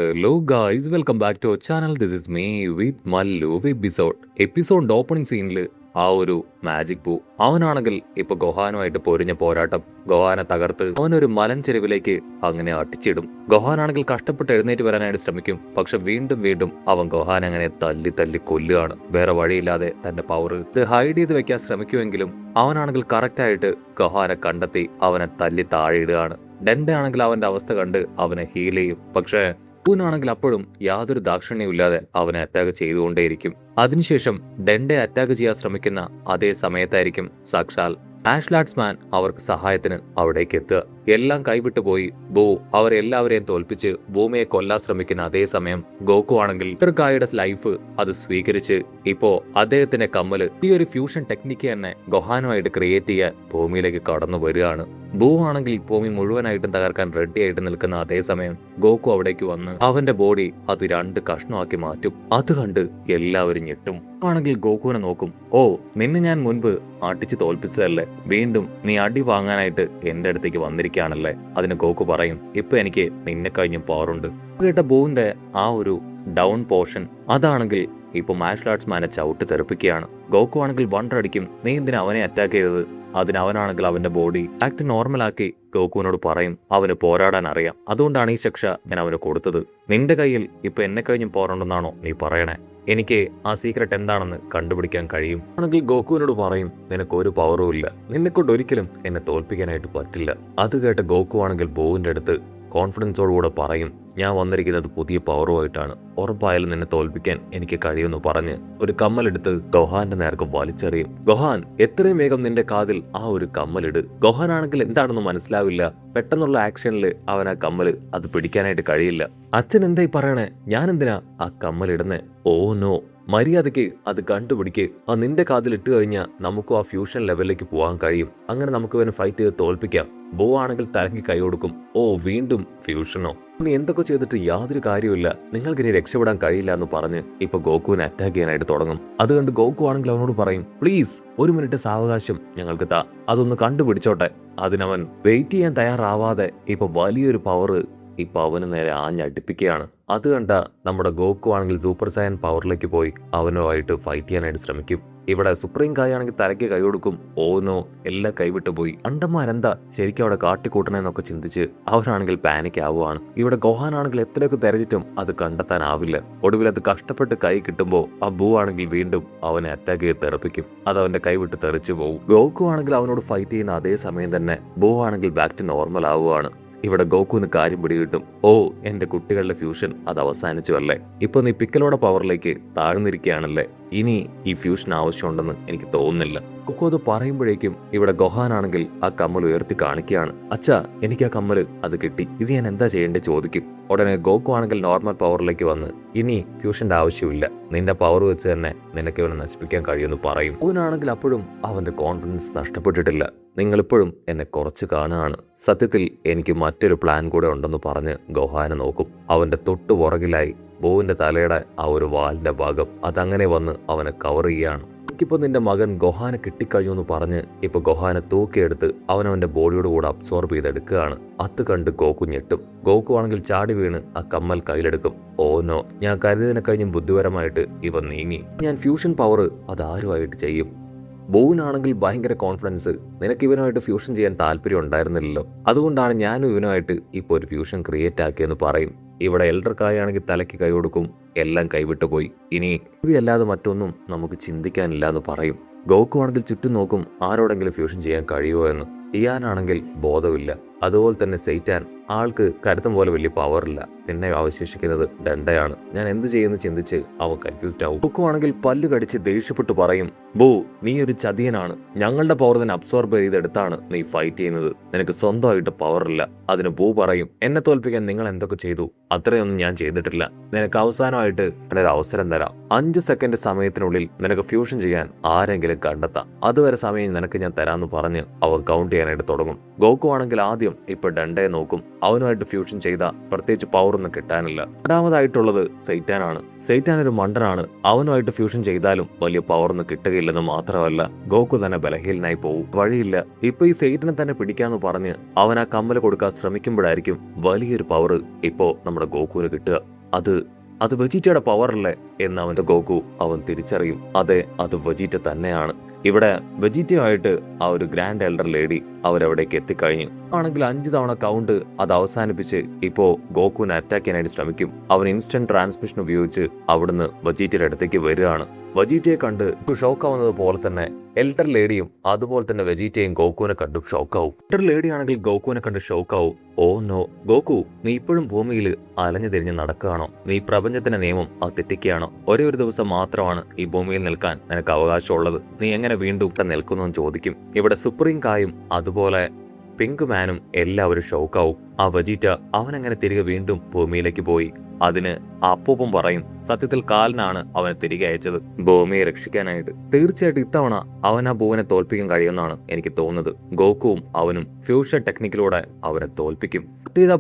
Hello guys, welcome back to our channel. This is me with Mallu episode opening സീനിൽ ആ ഒരു magic പൂ അവനാണെങ്കിൽ ഇപ്പൊ ഗോഹാനുമായിട്ട് പൊരിഞ്ഞ പോരാട്ടം ഗോഹാനെ തകർത്ത് അവനൊരു മലഞ്ചെരുവിലേക്ക് അങ്ങനെ അടിച്ചിടും. ഗോഹാനാണെങ്കിൽ കഷ്ടപ്പെട്ട് എഴുന്നേറ്റ് വരാനായിട്ട് ശ്രമിക്കും. പക്ഷെ വീണ്ടും വീണ്ടും അവൻ ഗോഹാൻ അങ്ങനെ തല്ലി തല്ലി കൊല്ലുകയാണ്. വേറെ വഴിയില്ലാതെ തന്റെ പവർ ഇത് ഹൈഡ് ചെയ്ത് വെക്കാൻ ശ്രമിക്കുമെങ്കിലും അവനാണെങ്കിൽ കറക്റ്റായിട്ട് ഗോഹാനെ കണ്ടെത്തി അവനെ തല്ലി താഴെ ഇടുകയാണ്. ഡെൻഡ ആണെങ്കിൽ അവന്റെ അവസ്ഥ കണ്ട് അവനെ ഹീൽ ചെയ്യും. പക്ഷേ ാണെങ്കിൽ അപ്പോഴും യാതൊരു ദാക്ഷിണ്യവും ഇല്ലാതെ അവനെ അറ്റാക്ക് ചെയ്തുകൊണ്ടേയിരിക്കും. അതിനുശേഷം ഡെൻഡെ അറ്റാക്ക് ചെയ്യാൻ ശ്രമിക്കുന്ന അതേ സമയത്തായിരിക്കും സാക്ഷാൽ ആഷ്ലാഡ്സ്മാൻ അവർക്ക് സഹായത്തിന് അവിടേക്ക് എത്തുക. എല്ലാം കൈവിട്ടു പോയി ബോ അവരെല്ലാവരെയും തോൽപ്പിച്ച് ഭൂമിയെ കൊല്ലാൻ ശ്രമിക്കുന്ന അതേ സമയം ഗോക്കു ആണെങ്കിൽ ഇവർക്കായുടെ ലൈഫ് അത് സ്വീകരിച്ച് ഇപ്പോ അദ്ദേഹത്തിന്റെ കമ്മല് ഈ ഒരു ഫ്യൂഷൻ ടെക്നിക്ക് തന്നെ ഗോഹാനുമായിട്ട് ക്രിയേറ്റ് ചെയ്യാൻ ഭൂമിയിലേക്ക് കടന്നു വരികയാണ്. ബോ ആണെങ്കിൽ ഭൂമി മുഴുവനായിട്ടും തകർക്കാൻ റെഡി ആയിട്ട് നിൽക്കുന്ന അതേ സമയം ഗോക്കു അവിടേക്ക് വന്ന് അവന്റെ ബോഡി അത് 2 കഷ്ണമാക്കി മാറ്റും. അത് കണ്ട് എല്ലാവരും ഞെട്ടും. ആണെങ്കിൽ ഗോകുവിനെ നോക്കും. ഓ, നിന്നെ ഞാൻ മുൻപ് അടിച്ച് തോൽപ്പിച്ചതല്ലേ, വീണ്ടും നീ അടി വാങ്ങാനായിട്ട് എന്റെ അടുത്തേക്ക് വന്നിരിക്കുകയാണല്ലേ. അതിന് ഗോകു പറയും, ഇപ്പൊ എനിക്ക് നിന്നെ കഴിഞ്ഞും പവറുണ്ട്. കേട്ട ബോവിന്റെ ആ ഒരു ഡൗൺ പോർഷൻ അതാണെങ്കിൽ ഇപ്പൊ മാർഷൽ ആർട്സ്മാനെ ചവിട്ട് തെറിപ്പിക്കുകയാണ്. ഗോകു ആണെങ്കിൽ വണ്ടടിക്കും, നീ എന്തിനാ അവനെ അറ്റാക്ക് ചെയ്തത്? അതിനവനാണെങ്കിൽ അവന്റെ ബോഡി ആക്ട് നോർമലാക്കി ഗോകുവിനോട് പറയും, അവന് പോരാടാൻ അറിയാം, അതുകൊണ്ടാണ് ഈ ശിക്ഷ ഞാൻ അവന് കൊടുത്തത്. നിന്റെ കയ്യിൽ ഇപ്പൊ എന്നെ കഴിഞ്ഞും പോരണ്ടെന്നാണോ നീ പറയണേ? എനിക്ക് ആ സീക്രട്ട് എന്താണെന്ന് കണ്ടുപിടിക്കാൻ കഴിയും. ആണെങ്കിൽ ഗോകുവിനോട് പറയും, നിനക്ക് ഒരു പവറും ഇല്ല, നിന്നെക്കൊണ്ട് ഒരിക്കലും എന്നെ തോൽപ്പിക്കാനായിട്ട് പറ്റില്ല. അത് കേട്ട് ഗോകു ആണെങ്കിൽ ബോവിന്റെ അടുത്ത് കോൺഫിഡൻസോടുകൂടെ പറയും, ഞാൻ വന്നിരിക്കുന്നത് പുതിയ പവറുമായിട്ടാണ്, ഉറപ്പായാലും നിന്നെ തോൽപ്പിക്കാൻ എനിക്ക് കഴിയുമെന്ന് പറഞ്ഞ് ഒരു കമ്മലെടുത്ത് ഗോഹാന്റെ നേർക്ക് വലിച്ചെറിയും. ഗോഹാൻ, എത്രയും വേഗം നിന്റെ കാതിൽ ആ ഒരു കമ്മലിട്. ഗോഹാൻ ആണെങ്കിൽ എന്താണെന്ന് മനസ്സിലാവില്ല. പെട്ടെന്നുള്ള ആക്ഷനിൽ അവൻ ആ കമ്മല് അത് പിടിക്കാനായിട്ട് കഴിയില്ല. അച്ഛൻ എന്തായി പറയണേ? ഞാൻ എന്തിനാ ആ കമ്മലിടുന്നേ? ഓ നോ, മര്യാദയ്ക്ക് അത് കണ്ടുപിടിക്ക്. ആ നിന്റെ കാതിൽ ഇട്ട് കഴിഞ്ഞാൽ നമുക്കും ആ ഫ്യൂഷൻ ലെവലിലേക്ക് പോകാൻ കഴിയും. അങ്ങനെ നമുക്ക് ഇവനെ ഫൈറ്റ് ചെയ്ത് തോൽപ്പിക്കാം. ബോ ആണെങ്കിൽ തലങ്ങി കൈ കൊടുക്കും. ഓ, വീണ്ടും ഫ്യൂഷനോ? നീ എന്തൊക്കെ ചെയ്തിട്ട് യാതൊരു കാര്യമില്ല, നിങ്ങൾക്ക് ഇനി രക്ഷപ്പെടാൻ കഴിയില്ല എന്ന് പറഞ്ഞ് ഇപ്പൊ ഗോകുവിനെ അറ്റാക്ക് ചെയ്യാനായിട്ട് തുടങ്ങും. അത് കണ്ട് ഗോകു ആണെങ്കിൽ അവനോട് പറയും, പ്ലീസ് 1 മിനിറ്റ് സാവകാശം ഞങ്ങൾക്ക് താ, അതൊന്ന് കണ്ടുപിടിച്ചോട്ടെ. അതിനവൻ വെയിറ്റ് ചെയ്യാൻ തയ്യാറാവാതെ ഇപ്പൊ വലിയൊരു പവർ ഇപ്പൊ അവന് നേരെ ആഞ്ഞടിപ്പിക്കുകയാണ്. അത് കണ്ട നമ്മുടെ ഗോകു ആണെങ്കിൽ സൂപ്പർ സയൻ പവറിലേക്ക് പോയി അവനുമായിട്ട് ഫൈറ്റ് ചെയ്യാനായിട്ട് ശ്രമിക്കും. ഇവിടെ സുപ്രീം കായ് ആണെങ്കിൽ തലയ്ക്ക് കൈ കൊടുക്കും. ഓനോ, എല്ലാം കൈവിട്ടു പോയി. അണ്ടന്മാരെന്താ ശരിക്കും അവിടെ കാട്ടിക്കൂട്ടണെന്നൊക്കെ ചിന്തിച്ച് അവരാണെങ്കിൽ പാനിക് ആവുകയാണ്. ഇവിടെ ഗോഹാനാണെങ്കിൽ എത്രയൊക്കെ തെരഞ്ഞിട്ടും അത് കണ്ടെത്താനാവില്ല. ഒടുവിൽ അത് കഷ്ടപ്പെട്ട് കൈ കിട്ടുമ്പോൾ ആ ബൂ ആണെങ്കിൽ വീണ്ടും അവനെ അറ്റാക്ക് ചെയ്ത് തെറിപ്പിക്കും. അത് അവന്റെ കൈവിട്ട് തെറിച്ചു പോകും. ഗോകു ആണെങ്കിൽ അവനോട് ഫൈറ്റ് ചെയ്യുന്ന അതേ സമയം തന്നെ ബൂ ആണെങ്കിൽ ബാക്ക് ടു നോർമൽ ആവുകയാണ്. ഇവിടെ ഗോകുവിന് കാര്യം പിടികിട്ടും. ഓ, എന്റെ കുട്ടികളുടെ ഫ്യൂഷൻ അത് അവസാനിച്ചു അല്ലേ, ഇപ്പൊ നീ പിക്കലോടെ പവറിലേക്ക് താഴ്ന്നിരിക്കുകയാണല്ലേ, ഇനി ഈ ഫ്യൂഷൻ ആവശ്യമുണ്ടെന്ന് എനിക്ക് തോന്നുന്നില്ല. ഗോകു അത് പറയുമ്പോഴേക്കും ഇവിടെ ഗോഹാനാണെങ്കിൽ ആ കമ്മൽ ഉയർത്തി കാണിക്കുകയാണ്. അച്ഛാ, എനിക്ക് ആ കമ്മല് അത് കിട്ടി, ഇത് ഞാൻ എന്താ ചെയ്യേണ്ടത് ചോദിക്കും. ഉടനെ ഗോകു ആണെങ്കിൽ നോർമൽ പവറിലേക്ക് വന്ന്, ഇനി ഫ്യൂഷന്റെ ആവശ്യമില്ല, നിന്റെ പവർ വെച്ച് തന്നെ നിനക്ക് ഇവനെ നശിപ്പിക്കാൻ കഴിയുമെന്ന് പറയും. അവനാണെങ്കിൽ അപ്പോഴും അവന്റെ കോൺഫിഡൻസ് നഷ്ടപ്പെട്ടിട്ടില്ല. നിങ്ങളിപ്പോഴും എന്നെ കുറച്ച് കാണുകയാണ്, സത്യത്തിൽ എനിക്ക് മറ്റൊരു പ്ലാൻ കൂടെ ഉണ്ടെന്ന് പറഞ്ഞ് ഗോഹാനെ നോക്കും. അവന്റെ തൊട്ടു പുറകിലായി ബോവിന്റെ തലയുടെ ആ ഒരു വാലിന്റെ ഭാഗം അതങ്ങനെ വന്ന് അവനെ കവർ ചെയ്യാണ്. എനിക്കിപ്പോ നിന്റെ മകൻ ഗോഹാനെ കിട്ടിക്കഴിഞ്ഞു എന്ന് പറഞ്ഞ് ഇപ്പൊ ഗോഹാനെ തൂക്കിയെടുത്ത് അവനവന്റെ ബോഡിയോട് കൂടെ അബ്സോർബ് ചെയ്തെടുക്കുകയാണ്. അത് കണ്ട് ഗോകു ഞെട്ടും. ഗോകു ആണെങ്കിൽ ചാടി വീണ് ആ കമ്മൽ കയ്യിലെടുക്കും. ഓനോ, ഞാൻ കരുതിയതിനെ കഴിഞ്ഞും ബുദ്ധിപരമായിട്ട് ഇവ നീങ്ങി. ഞാൻ ഫ്യൂഷൻ പവർ അതാരുമായിട്ട് ചെയ്യും? ബോവിനാണെങ്കിൽ ഭയങ്കര കോൺഫിഡൻസ്, നിനക്ക് ഇവനുമായിട്ട് ഫ്യൂഷൻ ചെയ്യാൻ താല്പര്യം ഉണ്ടായിരുന്നില്ലല്ലോ, അതുകൊണ്ടാണ് ഞാനും ഇവനുമായിട്ട് ഇപ്പോൾ ഒരു ഫ്യൂഷൻ ക്രിയേറ്റ് ആക്കിയെന്ന് പറയും. ഇവിടെ എൽഡർ കായാണെങ്കിൽ തലയ്ക്ക് കൈ കൊടുക്കും. എല്ലാം കൈവിട്ടു പോയി, ഇനി ഇവയല്ലാതെ മറ്റൊന്നും നമുക്ക് ചിന്തിക്കാനില്ല എന്ന് പറയും. ഗോകു ആണെങ്കിൽ ചുറ്റും നോക്കും, ആരോടെങ്കിലും ഫ്യൂഷൻ ചെയ്യാൻ കഴിയുമോ എന്ന്. ഇയാനാണെങ്കിൽ ബോധമില്ല. അതുപോലെ തന്നെ സെയ്റ്റാൻ, ആൾക്ക് കരുത്തം പോലെ വലിയ പവറില്ല. പിന്നെ അവശേഷിക്കുന്നത് ഡണ്ടയാണ്. ഞാൻ എന്ത് ചെയ്യുന്നു ചിന്തിച്ച് അവൻ കൺഫ്യൂസ്ഡ് ആവും. ഗോകു ആണെങ്കിൽ പല്ല് കടിച്ച് ദേഷ്യപ്പെട്ടു പറയും, ബോ, നീ ഒരു ചതിയനാണ്, ഞങ്ങളുടെ പവർ തന്നെ അബ്സോർബ് ചെയ്തെടുത്താണ് നീ ഫൈറ്റ് ചെയ്യുന്നത്, നിനക്ക് സ്വന്തമായിട്ട് പവറില്ല. അതിന് ബോ പറയും, എന്നെ തോൽപ്പിക്കാൻ നിങ്ങൾ എന്തൊക്കെ ചെയ്തു? അത്രയൊന്നും ഞാൻ ചെയ്തിട്ടില്ല. നിനക്ക് അവസാനമായിട്ട് ഞാനൊരു അവസരം തരാം. 5 സെക്കൻഡ് സമയത്തിനുള്ളിൽ നിനക്ക് ഫ്യൂഷൻ ചെയ്യാൻ ആരെങ്കിലും കണ്ടെത്താം. അതുവരെ സമയം നിനക്ക് ഞാൻ തരാമെന്ന് പറഞ്ഞ് അവൻ കൗണ്ട് ചെയ്യാനായിട്ട് തുടങ്ങും. ഗോകു ആണെങ്കിൽ ആദ്യം ഇപ്പൊ ഡണ്ടയെ നോക്കും. അവനുമായിട്ട് ഫ്യൂഷൻ ചെയ്ത പ്രത്യേകിച്ച് പവറൊന്നും കിട്ടാനില്ല. രണ്ടാമതായിട്ടുള്ളത് സെയ്റ്റാനാണ്. സെയ്റ്റാൻ ഒരു മണ്ടനാണ്. അവനുമായിട്ട് ഫ്യൂഷൻ ചെയ്താലും വലിയ പവറൊന്നും കിട്ടുകയില്ലെന്ന് മാത്രമല്ല ഗോക്കു തന്നെ ബലഹീനനായി പോകും. വഴിയില്ല. ഇപ്പൊ ഈ സെയ്റ്റിനെ തന്നെ പിടിക്കാന്ന് പറഞ്ഞ് അവൻ ആ കമ്മല് കൊടുക്കാൻ ശ്രമിക്കുമ്പോഴായിരിക്കും വലിയൊരു പവർ ഇപ്പോ നമ്മുടെ ഗോകുവിന് കിട്ടുക. അത് വെജീറ്റയുടെ പവറല്ലേ എന്ന് അവന്റെ ഗോകു അവൻ തിരിച്ചറിയും. അതെ, അത് വെജീറ്റ തന്നെയാണ്. ഇവിടെ വെജീറ്റയുമായിട്ട് ആ ഒരു ഗ്രാൻഡ് എൽഡർ ലേഡി അവരവിടേക്ക് എത്തിക്കഴിഞ്ഞു. ആണെങ്കിൽ 5 തവണ കൗണ്ട് അത് അവസാനിപ്പിച്ച് ഇപ്പോ ഗോകുവിനെ അറ്റാക്ക് ചെയ്യാനായിട്ട് ശ്രമിക്കും. അവൻ ഇൻസ്റ്റന്റ് ട്രാൻസ്മിഷൻ ഉപയോഗിച്ച് അവിടുന്ന് വെജീറ്റയുടെ അടുത്തേക്ക് വരികയാണ്. വെജീറ്റയെ കണ്ട് ഷോക്കാവുന്നത് പോലെ തന്നെ എൽഡർ ലേഡിയും അതുപോലെ തന്നെ വെജീറ്റയും ഗോകുവിനെ കണ്ടു ഷോക്കാവും. എൽഡർ ലേഡി ആണെങ്കിൽ ഗോകുവിനെ കണ്ട് ഷോക്കാവും. ഓ നോ ഗോകു, നീ ഇപ്പോഴും ഭൂമിയിൽ അലഞ്ഞു തിരിഞ്ഞ് നടക്കുകയാണോ? നീ പ്രപഞ്ചത്തിന്റെ നിയമം അത് തെറ്റിക്കുകയാണോ? ഒരേ ഒരു ദിവസം മാത്രമാണ് ഈ ഭൂമിയിൽ നിൽക്കാൻ നിനക്ക് അവകാശമുള്ളത്. നീ എങ്ങനെ വീണ്ടും നിൽക്കുന്നു എന്ന് ചോദിക്കും. ഇവിടെ സുപ്രീം കായും അതുപോലെ പിങ്ക് മാനും എല്ലാവരും ഷോക്കാവും. ആ വെജീറ്റ അവനെങ്ങനെ തിരികെ വീണ്ടും ഭൂമിയിലേക്ക് പോയി? അതിന് അപ്പൂപ്പൻ പറയും, സത്യത്തിൽ കാലനാണ് അവനെ തിരികെ അയച്ചത് ഭൂമിയെ രക്ഷിക്കാനായിട്ട്. തീർച്ചയായിട്ടും ഇത്തവണ അവൻ ആ ഭൂവിനെ തോൽപ്പിക്കാൻ കഴിയുമെന്നാണ് എനിക്ക് തോന്നുന്നത്. ഗോകുവും അവനും ഫ്യൂഷൻ ടെക്നിക്കിലൂടെ അവനെ തോൽപ്പിക്കും.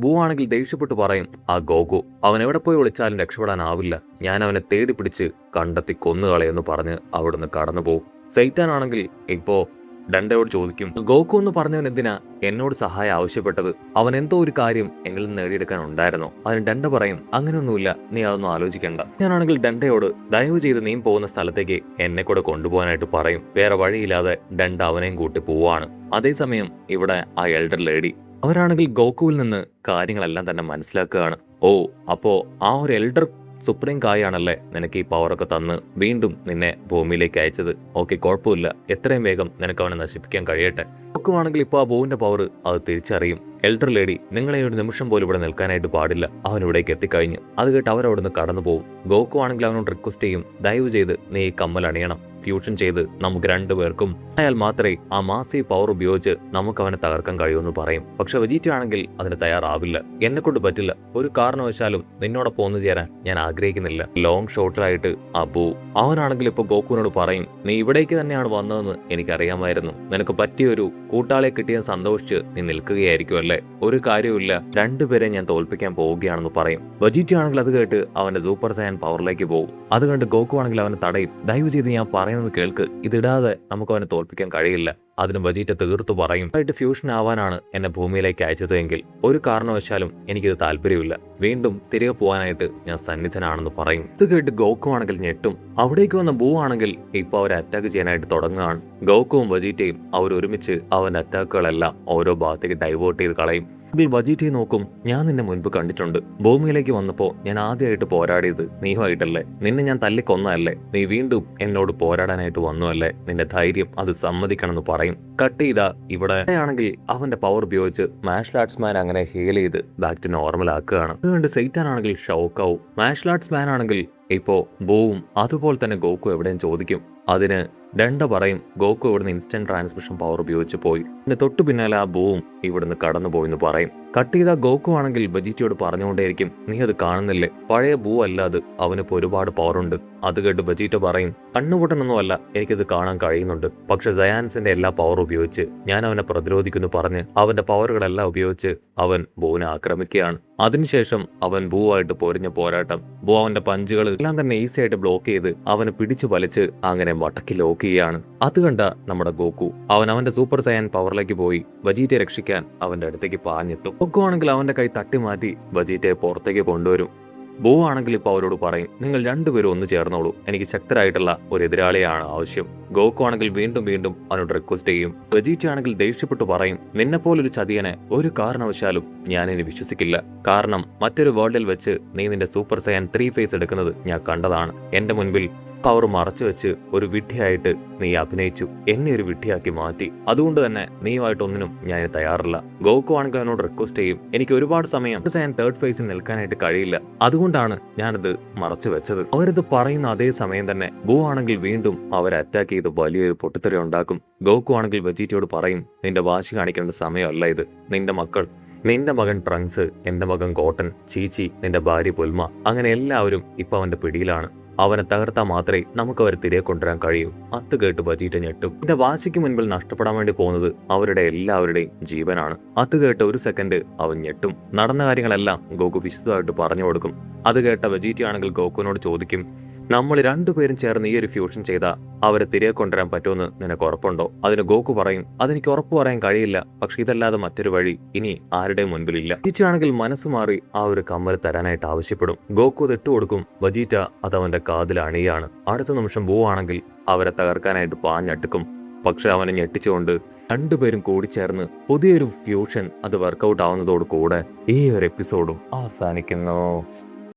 ഭൂ ആണെങ്കിൽ ദേഷ്യപ്പെട്ട് പറയും, ആ ഗോകു അവൻ എവിടെ പോയി വിളിച്ചാലും രക്ഷപ്പെടാനാവില്ല. ഞാൻ അവനെ തേടി പിടിച്ച് കണ്ടെത്തി കൊന്നുകളയെന്ന് പറഞ്ഞ് അവിടുന്ന് കടന്നു പോകും. സെയ്റ്റാൻ ആണെങ്കിൽ ഇപ്പോ ഡണ്ടയോട് ചോദിക്കും, ഗോകു എന്ന് പറഞ്ഞവൻ എന്തിനാ എന്നോട് സഹായം ആവശ്യപ്പെട്ടത്? അവൻ എന്തോ ഒരു കാര്യം എന്നിൽ നിന്ന് നേടിയെടുക്കാൻ ഉണ്ടായിരുന്നോ? അതിന് ഡണ്ട പറയും, അങ്ങനെയൊന്നുമില്ല, നീ അതൊന്നും ആലോചിക്കണ്ട. ഞാനാണെങ്കിൽ ഡണ്ടയോട് ദയവ് ചെയ്ത് നീ പോകുന്ന സ്ഥലത്തേക്ക് എന്നെ കൂടെ കൊണ്ടുപോകാനായിട്ട് പറയും. വേറെ വഴിയില്ലാതെ ഡണ്ട അവനെയും കൂട്ടി പോവാണ്. അതേസമയം ഇവിടെ ആ എൽഡർ ലേഡി അവരാണെങ്കിൽ ഗോകുവിൽ നിന്ന് കാര്യങ്ങളെല്ലാം തന്നെ മനസ്സിലാക്കുകയാണ്. ഓ, അപ്പോ ആ ഒരു എൽഡർ സുപ്രീം കായാണല്ലേ നിനക്ക് ഈ പവറൊക്കെ തന്ന് വീണ്ടും നിന്നെ ഭൂമിയിലേക്ക് അയച്ചത്. ഓക്കെ, കുഴപ്പമില്ല, എത്രയും വേഗം നിനക്ക് അവനെ നശിപ്പിക്കാൻ കഴിയട്ടെ. ഗോകുവാണെങ്കിൽ ഇപ്പോൾ ആ ബോവിന്റെ പവർ അത് തിരിച്ചറിയും. എൽഡർ ലേഡി, നിങ്ങളെ ഒരു നിമിഷം പോലും ഇവിടെ നിൽക്കാനായിട്ട് പാടില്ല. അവൻ ഇവിടേക്ക് എത്തിക്കഴിഞ്ഞു. അത് കേട്ട് അവരവിടുന്ന് കടന്നു പോകും. ഗോകു ആണെങ്കിൽ അവനോട് റിക്വസ്റ്റ് ചെയ്യും, ദയവ് ചെയ്ത് നീ ഈ കമ്മൽ അണിയണം. ഫ്യൂഷൻ ചെയ്ത് നമുക്ക് രണ്ടുപേർക്കും അയാൾ മാത്രമേ ആ മാസീവ് പവർ ഉപയോഗിച്ച് നമുക്ക് അവനെ തകർക്കാൻ കഴിയുമെന്ന് പറയും. പക്ഷെ വെജീറ്റ ആണെങ്കിൽ അതിന് തയ്യാറാവില്ല. എന്നെ കൊണ്ട് പറ്റില്ല, ഒരു കാരണവശാലും നിന്നോടൊപ്പം ഒന്നു ചേരാൻ ഞാൻ ആഗ്രഹിക്കുന്നില്ല. ലോങ് ഷോട്ടിലായിട്ട് അബു അവനാണെങ്കിൽ ഇപ്പൊ ഗോകുവിനോട് പറയും, നീ ഇവിടേക്ക് തന്നെയാണ് വന്നതെന്ന് എനിക്കറിയാമായിരുന്നു. നിനക്ക് പറ്റിയൊരു കൂട്ടാളിയെ കിട്ടിയെന്ന് സന്തോഷിച്ച് നീ നിൽക്കുകയായിരിക്കും അല്ലേ? ഒരു കാര്യമില്ല, രണ്ടുപേരെ ഞാൻ തോൽപ്പിക്കാൻ പോവുകയാണെന്ന് പറയും. വെജീറ്റ ആണെങ്കിൽ അത് കേട്ട് അവന്റെ സൂപ്പർ സയൻ പവറിലേക്ക് പോകും. അത് കണ്ട് ഗോകു ആണെങ്കിൽ അവനെ തടയും. ദയവ് ചെയ്ത് ഞാൻ പറയുന്നത് കേൾക്ക്, ഇതിടാതെ നമുക്ക് അവനെ തോൽപ്പിക്കാൻ കഴിയില്ല. അതിന് വെജീറ്റ തീർത്തു പറയും, ആയിട്ട് ഫ്യൂഷൻ ആവാനാണ് എന്നെ ഭൂമിയിലേക്ക് അയച്ചത് എങ്കിൽ ഒരു കാരണവശാലും എനിക്കിത് താല്പര്യമില്ല. വീണ്ടും തിരികെ പോകാനായിട്ട് ഞാൻ സന്നിധനാണെന്ന് പറയും. ഇത് കേട്ട് ഗോകു ആണെങ്കിൽ ഞെട്ടും. അവിടേക്ക് വന്ന ബൂ ആണെങ്കിൽ ഇപ്പൊ അവരെ അറ്റാക്ക് ചെയ്യാനായിട്ട് തുടങ്ങുകയാണ്. ഗോകുവും വെജീറ്റയും അവരൊരുമിച്ച് അവന്റെ അറ്റാക്കുകളെല്ലാം ഓരോ ഭാഗത്തേക്ക് ഡൈവേർട്ട് ചെയ്ത് കളയും. ഇതിൽ വെജീറ്റയെ നോക്കും, ഞാൻ നിന്നെ മുൻപ് കണ്ടിട്ടുണ്ട്. ഭൂമിയിലേക്ക് വന്നപ്പോ ഞാൻ ആദ്യമായിട്ട് പോരാടിയത് നീയുമായിട്ടല്ലേ? നിന്നെ ഞാൻ തല്ലിക്കൊന്നല്ലേ? നീ വീണ്ടും എന്നോട് പോരാടാനായിട്ട് വന്നുവല്ലേ? നിന്റെ ധൈര്യം അത് സമ്മതിക്കണമെന്ന് പറയും. കട്ട് ചെയ്താ ഇവിടെ ആണെങ്കിൽ അവന്റെ പവർ ഉപയോഗിച്ച് മാർഷൽ ആർട്സ്മാൻ അങ്ങനെ ഹീൽ ചെയ്ത് ബാക്ക് ടു നോർമൽ ആക്കുകയാണ്. അതുകൊണ്ട് സെയ്റ്റാൻ ആണെങ്കിൽ ഷോക്കാവും. മാർഷൽ ആർട്സ് മാൻ ആണെങ്കിൽ ഇപ്പോ ബോവും അതുപോലെ തന്നെ ഗോകു എവിടെയും ചോദിക്കും. അതിന് ഡണ്ട പറയും, ഗോകു ഇവിടുന്ന് ഇൻസ്റ്റന്റ് ട്രാൻസ്മിഷൻ പവർ ഉപയോഗിച്ച് പോയി. പിന്നെ തൊട്ടു പിന്നാലെ ആ ബോവും ഇവിടുന്ന് കടന്നു പോയിന്ന് പറയും. കട്ട് ചെയ്ത ഗോകു ആണെങ്കിൽ വെജീറ്റയോട് പറഞ്ഞുകൊണ്ടേയിരിക്കും, നീ അത് കാണുന്നില്ലേ? പഴയ ബൂ അല്ലാതെ അവനിപ്പോ ഒരുപാട് പവർ ഉണ്ട്. അത് കേട്ട് വെജീറ്റ പറയും, കണ്ണുപൊട്ടനൊന്നും അല്ല, എനിക്കിത് കാണാൻ കഴിയുന്നുണ്ട്. പക്ഷെ സയാൻസിന്റെ എല്ലാ പവർ ഉപയോഗിച്ച് ഞാൻ അവനെ പ്രതിരോധിക്കുന്നു പറഞ്ഞ് അവന്റെ പവറുകളെല്ലാം ഉപയോഗിച്ച് അവൻ ബൂവിനെ ആക്രമിക്കുകയാണ്. അതിനുശേഷം അവൻ ബൂവായിട്ട് പൊരിഞ്ഞ പോരാട്ടം. ബൂ അവന്റെ പഞ്ചുകൾ എല്ലാം തന്നെ ഈസി ആയിട്ട് ബ്ലോക്ക് ചെയ്ത് അവനെ പിടിച്ചു വലിച്ച് അങ്ങനെ വടക്കി ലോക്ക് ചെയ്യുകയാണ്. അത് കണ്ട നമ്മുടെ ഗോകു അവന്റെ സൂപ്പർ സയൻ പവറിലേക്ക് പോയി വെജീറ്റയെ രക്ഷിക്കാൻ അവന്റെ അടുത്തേക്ക് പാഞ്ഞെത്തും. ഗോകു ആണെങ്കിൽ അവന്റെ കൈ തട്ടി മാറ്റി വെജീറ്റയെ പുറത്തേക്ക് കൊണ്ടുവരും. ബോ ആണെങ്കിൽ ഇപ്പൊ അവരോട് പറയും, നിങ്ങൾ രണ്ടുപേരും ഒന്ന് ചേർന്നോളൂ, എനിക്ക് ശക്തരായിട്ടുള്ള ഒരു എതിരാളിയാണ് ആവശ്യം. ഗോകു ആണെങ്കിൽ വീണ്ടും വീണ്ടും അവനോട് റിക്വസ്റ്റ് ചെയ്യും. വെജീറ്റ ആണെങ്കിൽ ദേഷ്യപ്പെട്ടു പറയും, നിന്നെപ്പോലൊരു ചതിയനെ ഒരു കാരണവശാലും ഞാൻ ഇനി വിശ്വസിക്കില്ല. കാരണം മറ്റൊരു വേൾഡിൽ വെച്ച് നീ നിന്റെ സൂപ്പർ സയൻ 3 ഫേസ് എടുക്കുന്നത് ഞാൻ കണ്ടതാണ്. എന്റെ മുൻപിൽ പവർ മറച്ചു വെച്ച് ഒരു വിഡ്ഢിയായിട്ട് നീ അഭിനയിച്ചു, എന്നെ ഒരു വിഡ്ഢിയാക്കി മാറ്റി. അതുകൊണ്ട് തന്നെ നീയുമായിട്ടൊന്നിനും ഞാൻ തയ്യാറില്ല. ഗോകു ആണെങ്കിൽ അവനോട് റിക്വസ്റ്റ് ചെയ്യും, എനിക്ക് ഒരുപാട് സമയം സയൻ 3rd ഫേസിൽ നിൽക്കാനായിട്ട് കഴിയില്ല, അതുകൊണ്ടാണ് ഞാനത് മറച്ചു വെച്ചത്. അവരിത് പറയുന്ന അതേ സമയം തന്നെ ബൂ ആണെങ്കിൽ വീണ്ടും അവരെ അറ്റാക്ക് ചെയ്ത് വലിയൊരു പൊട്ടിത്തെറി ഉണ്ടാക്കും. ഗോകു ആണെങ്കിൽ വെജീറ്റയോട് പറയും, നിന്റെ വാശി കാണിക്കേണ്ട സമയമല്ല ഇത്. നിന്റെ മകൻ ട്രങ്ക്സ്, എന്റെ മകൻ കോട്ടൻ, ചീച്ചി, നിന്റെ ഭാര്യ പുൽമ, അങ്ങനെ എല്ലാവരും ഇപ്പൊ അവന്റെ പിടിയിലാണ്. അവനെ തകർത്താൽ മാത്രമേ നമുക്ക് അവരെ തിരികെ കൊണ്ടുവരാൻ കഴിയൂ. അത് കേട്ട് വജീറ്റ ഞെട്ടും. ഇതിന്റെ വാശിക്ക് മുൻപിൽ നഷ്ടപ്പെടാൻ വേണ്ടി പോകുന്നത് അവരുടെ എല്ലാവരുടെയും ജീവനാണ്. അത് കേട്ട് ഒരു സെക്കൻഡ് അവൻ ഞെട്ടും. നടന്ന കാര്യങ്ങളെല്ലാം ഗോകു വിശദമായിട്ട് പറഞ്ഞു കൊടുക്കും. അത് കേട്ട വജീറ്റ ആണെങ്കിൽ ഗോകുവിനോട് ചോദിക്കും, നമ്മൾ രണ്ടുപേരും ചേർന്ന് ഈ ഒരു ഫ്യൂഷൻ ചെയ്താൽ അവരെ തിരികെ കൊണ്ടുവരാൻ പറ്റുമെന്ന് നിനക്ക് ഉറപ്പുണ്ടോ? അതിന് ഗോകു പറയും, അതെനിക്ക് ഉറപ്പ് പറയാൻ കഴിയില്ല, പക്ഷെ ഇതല്ലാതെ മറ്റൊരു വഴി ഇനി ആരുടെയും മുൻപിലില്ല. വജീറ്റയാണെങ്കിൽ മനസ്സ് മാറി ആ ഒരു കമ്മൽ തരാനായിട്ട് ആവശ്യപ്പെടും. ഗോകു അത് ഇട്ടുകൊടുക്കും. വജീറ്റ അത് അവന്റെ കാതിൽ അണിയാണ്. അടുത്ത നിമിഷം ബൂ ആണെങ്കിൽ അവരെ തകർക്കാനായിട്ട് പാഞ്ഞടുക്കും. പക്ഷെ അവനെ ഞെട്ടിച്ചുകൊണ്ട് രണ്ടുപേരും കൂടിച്ചേർന്ന് പുതിയൊരു ഫ്യൂഷൻ അത് വർക്കൗട്ട് ആവുന്നതോട് കൂടെ ഈ ഒരു എപ്പിസോഡും അവസാനിക്കുന്നു.